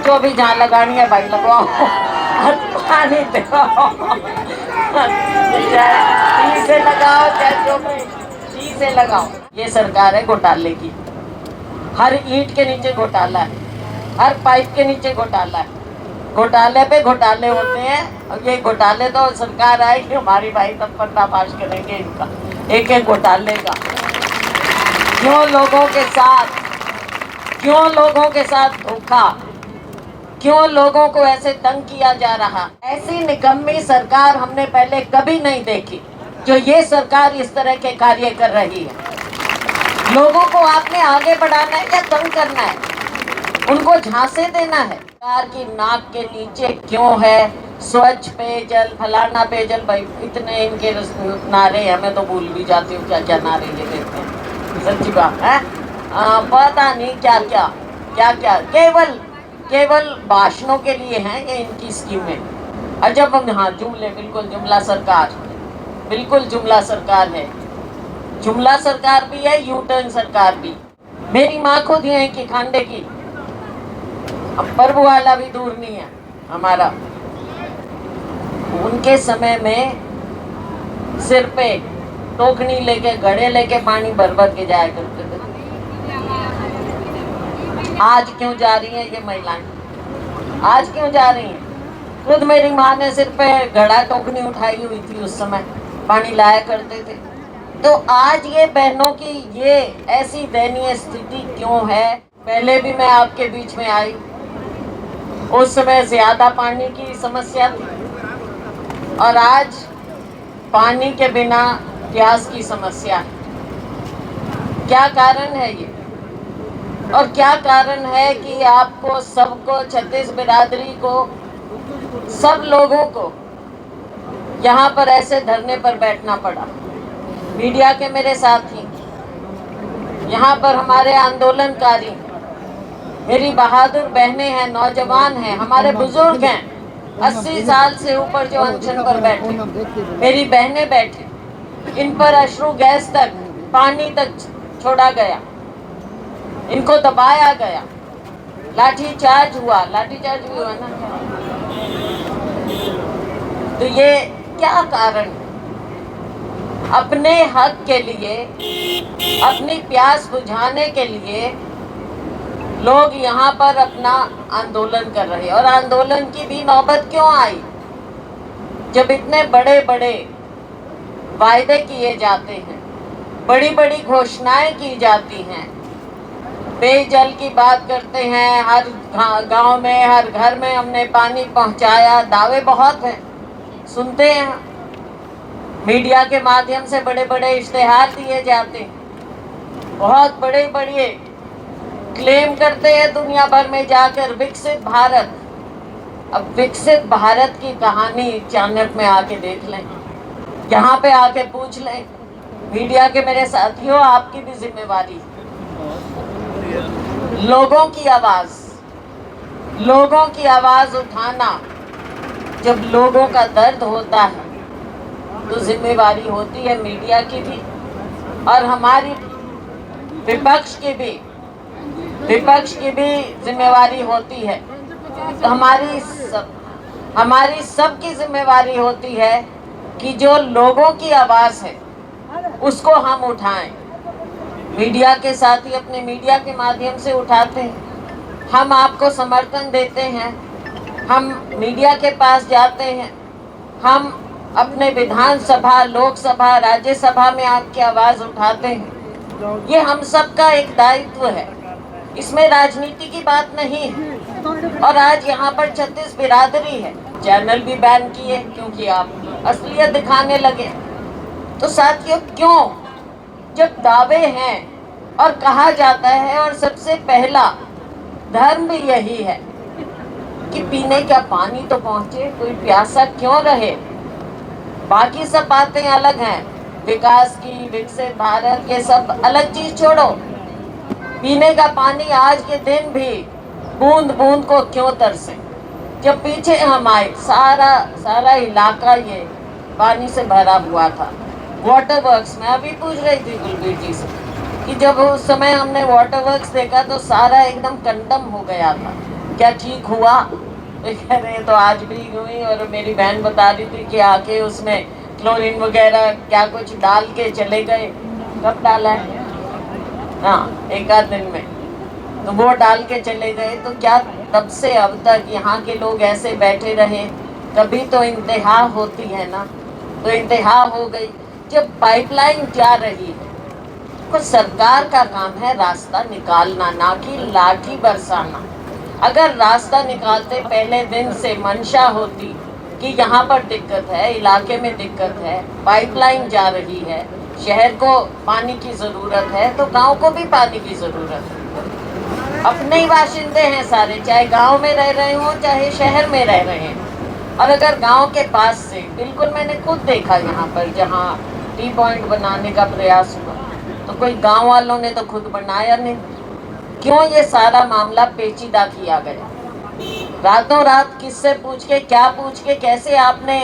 जो भी जहाँ लगानी है भाई लगवाओ, पानी दो, टी से लगाओ चाहे जो भी टी से लगाओ। ये सरकार है घोटाले की। हर ईंट के नीचे घोटाला है, हर पाइप के नीचे घोटाला है, घोटाले पे घोटाले होते हैं। और ये घोटाले तो सरकार आएगी हमारी भाई तब पर्दाफाश करेंगे इनका, एक एक घोटाले का। क्यों लोगों के साथ धोखा, क्यों लोगों को ऐसे तंग किया जा रहा। ऐसी निकम्मी सरकार हमने पहले कभी नहीं देखी जो ये सरकार इस तरह के कार्य कर रही है। लोगों को आपने आगे बढ़ाना है या तंग करना है, उनको झांसे देना है। सरकार की नाक के नीचे क्यों है स्वच्छ पेयजल, फलाना पेयजल, भाई इतने इनके नारे हमें तो भूल भी जाती हूँ क्या क्या नारे ये देते हैं, सच्ची बात है। पता नहीं क्या क्या केवल भाषणों के लिए हैं ये इनकी स्कीमें। अजब, हाँ जुमले, बिल्कुल जुमला सरकार, बिल्कुल जुमला सरकार है। जुमला सरकार भी है, यू टर्न सरकार भी। मेरी माँ खुद यहीं की, खांडे की। अब पर्व वाला भी दूर नहीं है हमारा। उनके समय में सिर पे टोकनी लेके, घड़े लेके पानी भर भर के जाया करते थे। आज क्यों जा रही हैं ये महिलाएं, आज क्यों जा रही हैं? खुद मेरी माँ ने सिर पे घड़ा टोकनी उठाई हुई थी, उस समय पानी लाया करते थे। तो आज ये बहनों की ये ऐसी दयनीय स्थिति क्यों है? पहले भी मैं आपके बीच में आई, उस समय ज्यादा पानी की समस्या थी और आज पानी के बिना प्यास की समस्या है। क्या कारण है ये? और क्या कारण है कि आपको सबको, छत्तीस बिरादरी को, सब लोगों को यहाँ पर ऐसे धरने पर बैठना पड़ा? मीडिया के मेरे साथी, यहाँ पर हमारे आंदोलनकारी, मेरी बहादुर बहनें हैं, नौजवान हैं, हमारे बुजुर्ग हैं, 80 साल से ऊपर जो अनशन पर बैठे, मेरी बहनें बैठी, इन पर अश्रु गैस तक, पानी तक छोड़ा गया, इनको दबाया गया, लाठीचार्ज हुआ ना। तो ये क्या कारण? अपने हक के लिए, अपनी प्यास बुझाने के लिए लोग यहाँ पर अपना आंदोलन कर रहे हैं। और आंदोलन की भी नौबत क्यों आई जब इतने बड़े बड़े वायदे किए जाते हैं, बड़ी बड़ी घोषणाएं की जाती हैं, पेयजल की बात करते हैं, हर गांव में, हर घर में हमने पानी पहुंचाया, दावे बहुत हैं, सुनते हैं, मीडिया के माध्यम से बड़े बड़े इश्तेहार दिए जाते हैं, बहुत बड़े बड़े क्लेम करते हैं दुनिया भर में जाकर विकसित भारत। अब विकसित भारत की कहानी चाणक्य में आके देख लें, यहाँ पे आके पूछ लें। मीडिया के मेरे साथियों, आपकी भी जिम्मेवारी, लोगों की आवाज उठाना। जब लोगों का दर्द होता है तो जिम्मेवारी होती है मीडिया की भी और हमारी विपक्ष की भी जिम्मेवारी होती है। तो हमारी सबकी जिम्मेवारी होती है कि जो लोगों की आवाज है उसको हम उठाएं। मीडिया के साथ ही अपने मीडिया के माध्यम से उठाते हैं, हम आपको समर्थन देते हैं, हम मीडिया के पास जाते हैं, हम अपने विधानसभा, लोकसभा, राज्यसभा में आपकी आवाज उठाते हैं। ये हम सबका एक दायित्व है, इसमें राजनीति की बात नहीं है। और आज यहाँ पर 36 बिरादरी है, चैनल भी बैन किए क्योंकि आप असलियत दिखाने लगे। तो साथियों, क्यों, जब दावे हैं और कहा जाता है, और सबसे पहला धर्म भी यही है कि पीने का पानी तो पहुंचे, कोई प्यासा क्यों रहे। बाकी सब बातें अलग हैं, विकास की, विकसित भारत, ये सब अलग चीज छोड़ो। पीने का पानी आज के दिन भी बूंद बूंद को क्यों तरसे। जब पीछे हम आए, सारा इलाका ये पानी से भरा हुआ था। वाटर वर्क्स, मैं अभी पूछ रही थी गुलबीर जी से कि जब उस समय हमने वाटर वर्क्स देखा तो सारा एकदम कंडम हो गया था, क्या ठीक हुआ? तो कह रहे तो आज भी हुई, और मेरी बहन बता रही थी कि आके उसमें क्लोरीन वगैरह क्या कुछ डाल के चले गए। कब डाला है? हाँ, एक आध दिन में तो वो डाल के चले गए। तो क्या तब से अब तक यहाँ के लोग ऐसे बैठे रहे? कभी तो इंतहा होती है ना, तो इंतहा हो गई। जब पाइपलाइन जा रही है तो सरकार का काम है रास्ता निकालना, ना कि लाठी बरसाना। अगर रास्ता निकालते पहले दिन से मंशा होती कि यहाँ पर दिक्कत है, इलाके में दिक्कत है, पाइपलाइन जा रही है, शहर को पानी की जरूरत है, तो गांव को भी पानी की जरूरत है। अपने ही बाशिंदे हैं सारे, चाहे गांव में रह रहे हो चाहे शहर में रह रहे हैं। और अगर गांव के पास से, बिल्कुल मैंने खुद देखा यहाँ पर जहाँ टी पॉइंट बनाने का प्रयास हुआ, तो कोई गांव वालों ने तो खुद बनाया नहीं। क्यों ये सारा मामला पेचीदा किया गया? रातों रात किससे पूछ के, क्या पूछ के, कैसे आपने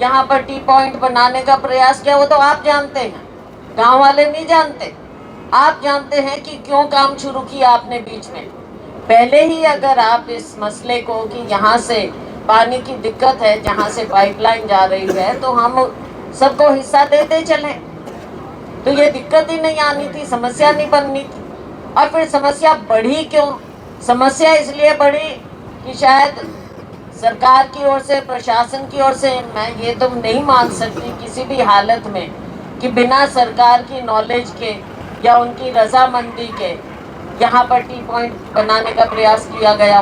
यहाँ पर टी पॉइंट बनाने का प्रयास किया, वो तो आप जानते हैं, गांव वाले नहीं जानते। आप जानते हैं कि क्यों काम शुरू किया आपने बीच में। पहले ही अगर आप इस मसले को कि यहाँ से पानी की दिक्कत है, जहाँ से पाइपलाइन जा रही है, तो हम सबको हिस्सा देते चले, तो ये दिक्कत ही नहीं आनी थी, समस्या नहीं बननी थी। और फिर समस्या बढ़ी क्यों? समस्या इसलिए बढ़ी कि शायद सरकार की ओर से, प्रशासन की ओर से, मैं ये तो नहीं मान सकती किसी भी हालत में कि बिना सरकार की नॉलेज के या उनकी रजामंदी के यहाँ पर टी पॉइंट बनाने का प्रयास किया गया।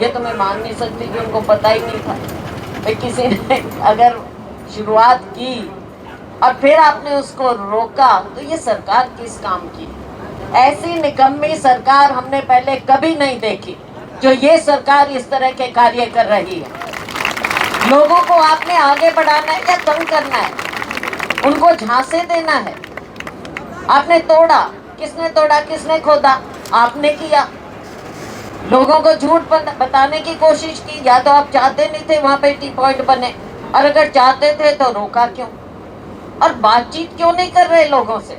ये तो मैं मान नहीं सकती कि उनको पता ही नहीं था। भाई किसी ने अगर शुरुआत की और फिर आपने उसको रोका, तो ये सरकार किस काम की? ऐसी निकम्मी सरकार हमने पहले कभी नहीं देखी जो ये सरकार इस तरह के कार्य कर रही है। लोगों को आपने आगे बढ़ाना है या तंग करना है? उनको झांसे देना है? आपने तोड़ा, किसने तोड़ा, किसने खोदा? आपने किया। लोगों को झूठ बताने की कोशिश की। या तो आप चाहते नहीं थे वहां पे टी पॉइंट बने, और अगर चाहते थे तो रोका क्यों? और बातचीत क्यों नहीं कर रहे लोगों से?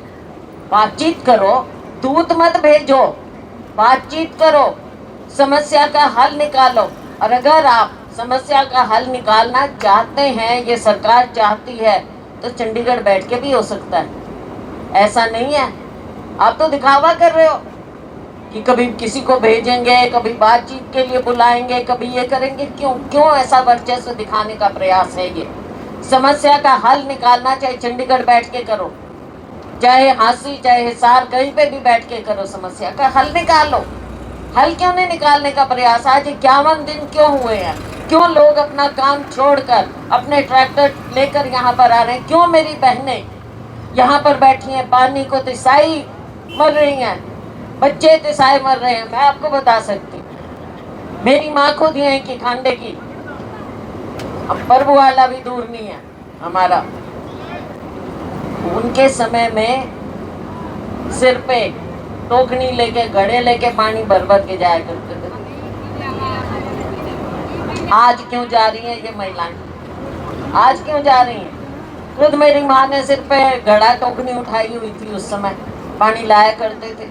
बातचीत करो, दूत मत भेजो, बातचीत करो, समस्या का हल निकालो। और अगर आप समस्या का हल निकालना चाहते हैं, ये सरकार चाहती है, तो चंडीगढ़ बैठ के भी हो सकता है। ऐसा नहीं है। आप तो दिखावा कर रहे हो कि कभी किसी को भेजेंगे, कभी बातचीत के लिए बुलाएंगे, कभी ये करेंगे। क्यों क्यों ऐसा वर्चस्व दिखाने का प्रयास है? ये समस्या का हल निकालना चाहे चंडीगढ़ बैठ के करो, चाहे हांसी, चाहे हिसार, कहीं पे भी बैठ के करो, समस्या का हल निकालो। हल क्यों नहीं निकालने का प्रयास? आज 51 दिन क्यों हुए हैं? क्यों लोग अपना काम छोड़कर अपने ट्रैक्टर लेकर यहाँ पर आ रहे हैं? क्यों मेरी बहनें यहाँ पर बैठी हैं? पानी को तिसाई मर रही हैं, बच्चे तिसाई मर रहे हैं। मैं आपको बता सकती, मेरी माँ खुद यहीं की, खांडे की। अब पर्व वाला भी दूर नहीं है हमारा। उनके समय में सिर पे टोकनी लेके, घड़े लेके पानी भर भर के जाया करते थे। आज क्यों जा रही हैं ये महिलाएं? आज क्यों जा रही हैं? खुद मेरी माँ ने सिर पे घड़ा, टोकनी उठाई हुई थी, उस समय पानी लाया करते थे।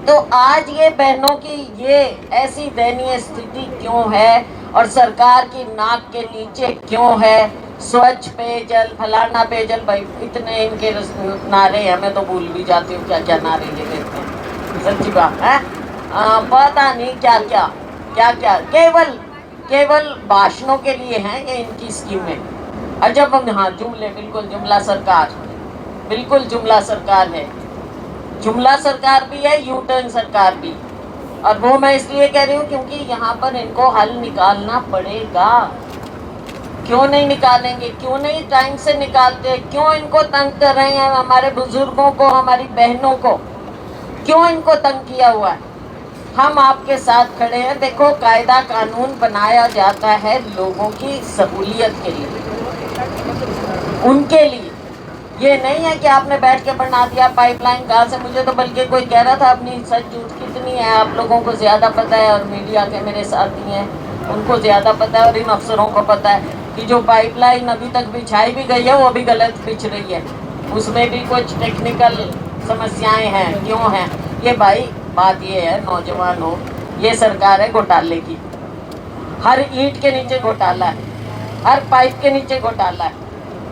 तो आज ये बहनों की ये ऐसी दयनीय स्थिति क्यों है? और सरकार की नाक के नीचे क्यों है? स्वच्छ पेयजल, फलाना पेयजल, भाई इतने इनके नारे हैं, मैं तो भूल भी जाती हूँ क्या क्या नारे ये देते हैं। सच्ची बात है, पता नहीं क्या क्या क्या क्या, केवल भाषणों के लिए हैं ये इनकी स्कीमें। और जब हम, हाँ, जुमले, बिल्कुल जुमला सरकार, बिल्कुल जुमला सरकार है। जुमला सरकार भी है, यू टर्न सरकार भी। और वो मैं इसलिए कह रही हूँ क्योंकि यहाँ पर इनको हल निकालना पड़ेगा। क्यों नहीं निकालेंगे? क्यों नहीं टाइम से निकालते? क्यों इनको तंग कर रहे हैं? हमारे बुजुर्गों को, हमारी बहनों को क्यों इनको तंग किया हुआ है? हम आपके साथ खड़े हैं। देखो, कायदा कानून बनाया जाता है लोगों की सहूलियत के लिए, उनके लिए। ये नहीं है कि आपने बैठ के बना दिया पाइपलाइन। कहाँ से? मुझे तो बल्कि कोई कह रहा था अपनी सच झूठ कितनी है आप लोगों को ज़्यादा पता है, और मीडिया के मेरे साथी हैं उनको ज़्यादा पता है, और इन अफसरों को पता है कि जो पाइपलाइन अभी तक बिछाई भी गई है वो भी गलत बिछ रही है। उसमें भी कुछ टेक्निकल समस्याएँ हैं। क्यों हैं? ये भाई बात ये है, नौजवान हो, ये सरकार है घोटाले की। हर ईंट के नीचे घोटाला है, हर पाइप के नीचे घोटाला है।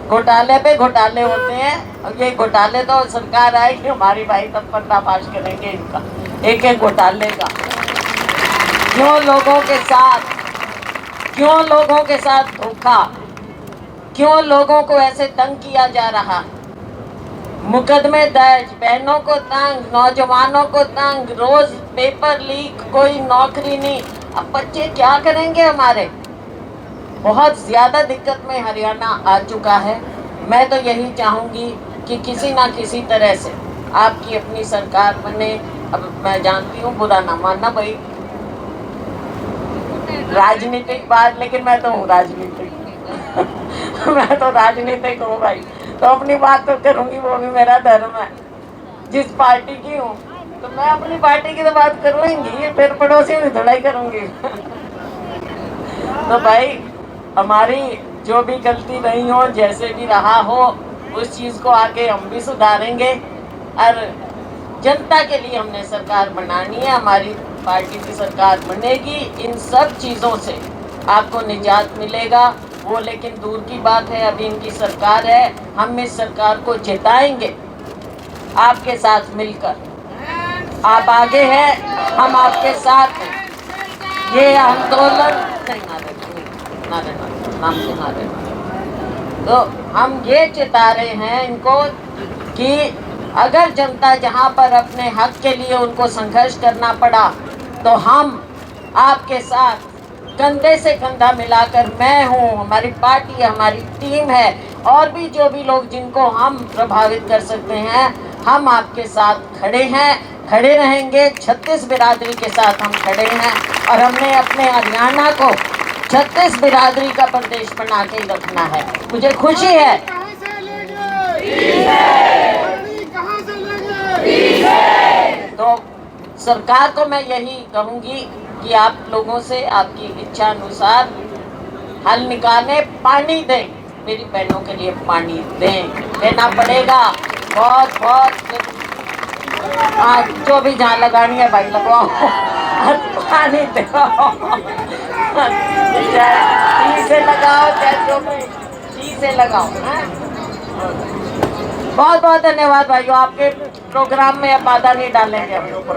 घोटाले पे घोटाले होते हैं और ये घोटाले तो सरकार आएगी हमारी भाई तब पर्दाफाश करेंगे इनका एक एक घोटाले का। क्यों लोगों के साथ धोखा, क्यों लोगों को ऐसे तंग किया जा रहा, मुकदमे दर्ज, बहनों को तंग, नौजवानों को तंग, रोज पेपर लीक, कोई नौकरी नहीं। अब बच्चे क्या करेंगे हमारे? बहुत ज्यादा दिक्कत में हरियाणा आ चुका है। मैं तो यही चाहूंगी कि किसी ना किसी तरह से आपकी अपनी सरकार बने। अब मैं जानती हूँ, बुरा ना मानना भाई, राजनीतिक बात, लेकिन मैं तो हूँ राजनीतिक मैं तो राजनीतिक हूँ भाई, तो अपनी बात तो करूंगी, वो भी मेरा धर्म है। जिस पार्टी की हूँ तो मैं अपनी पार्टी की तो बात करूंगी, फिर पड़ोसी में थोड़ा ही करूंगी तो भाई हमारी जो भी गलती रही हो, जैसे भी रहा हो, उस चीज को आगे हम भी सुधारेंगे। और जनता के लिए हमने सरकार बनानी है, हमारी पार्टी की सरकार बनेगी। इन सब चीज़ों से आपको निजात मिलेगा, वो लेकिन दूर की बात है। अभी इनकी सरकार है, हम इस सरकार को जिताएंगे आपके साथ मिलकर। आप आगे हैं, हम आपके साथ हैं। ये आंदोलन तो हम ये चिता रहे हैं इनको कि अगर जनता जहां पर अपने हक के लिए उनको संघर्ष करना पड़ा, तो हम आपके साथ कंधे से कंधा मिलाकर, मैं हूँ, हमारी पार्टी है, हमारी टीम है, और भी जो भी लोग जिनको हम प्रभावित कर सकते हैं, हम आपके साथ खड़े हैं, खड़े रहेंगे। 36 बिरादरी के साथ हम खड़े हैं और हमने अपने हरियाणा को 36 बिरादरी का प्रदेश बना के रखना है। मुझे खुशी है। तो सरकार को मैं यही कहूंगी कि आप लोगों से आपकी इच्छा अनुसार हल निकालें, पानी दें, मेरी बहनों के लिए पानी देना पड़ेगा। बहुत जो भी जहाँ लगानी है भाई लगवाओ पानी दो से लगाओ, चाहे जो भी से लगाओ। बहुत बहुत धन्यवाद भाइयों, आपके प्रोग्राम में अब बाधा नहीं डालेंगे हम लोग।